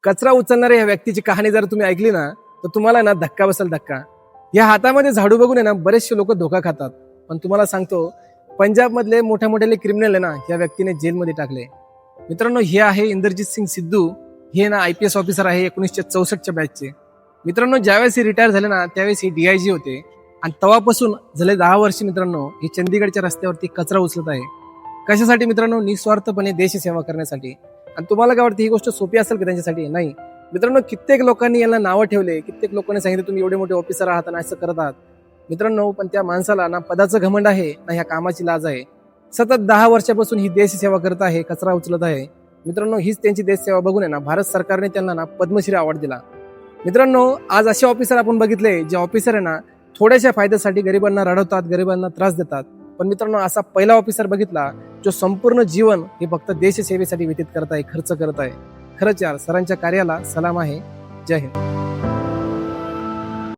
कचरा उचलणाऱ्या या व्यक्तीची कहाणी जर तुम्ही ऐकली ना तर तुम्हाला ना धक्का बसेल धक्का. या हातामध्ये झाडू बघून आहे ना बरेचसे लोक धोका खातात. पण तुम्हाला सांगतो, पंजाब मधले मोठ्या मोठ्याले क्रिमिनल आहे ना या व्यक्तीने जेलमध्ये टाकले. मित्रांनो, हे आहे इंद्रजित सिंग सिद्धू. हे ना IPS ऑफिसर आहे 1964च्या बॅचचे. मित्रांनो, ज्यावेळेस हे रिटायर झाले ना त्यावेळेस हे DIG होते आणि तेव्हापासून झाले 10 वर्ष मित्रांनो हे चंदीगडच्या रस्त्यावरती कचरा उचलत आहे. कशासाठी मित्रांनो? निस्वार्थपणे देशसेवा करण्यासाठी. आणि तुम्हाला काय वाटतं ही गोष्ट सोपी असेल का त्यांच्यासाठी? नाही मित्रांनो, कित्येक लोकांनी यांना नावं ठेवले, कित्येक लोकांनी सांगितलं तुम्ही एवढे मोठे ऑफिसर आहात आणि असं करत आहात. मित्रांनो, पण त्या माणसाला ना पदाचं घमंड आहे ना ह्या कामाची लाज आहे. सतत 10 वर्षापासून ही देशसेवा करत आहे, कचरा उचलत आहे. मित्रांनो, हीच त्यांची देशसेवा बघून आहे ना भारत सरकारने त्यांना ना पद्मश्री अवॉर्ड दिला. मित्रांनो, आज असे ऑफिसर आपण बघितले जे ऑफिसर आहे ना थोड्याशा फायद्यासाठी गरिबांना रडवतात, गरिबांना त्रास देतात. पण मित्रांनो, असा पहिला ऑफिसर बघितला जो संपूर्ण जीवन हे फक्त देशसेवेसाठी व्यतीत करत आहे, खर्च करत आहे. खरंच यार, सरांच्या कार्याला सलाम आहे. जय हिंद.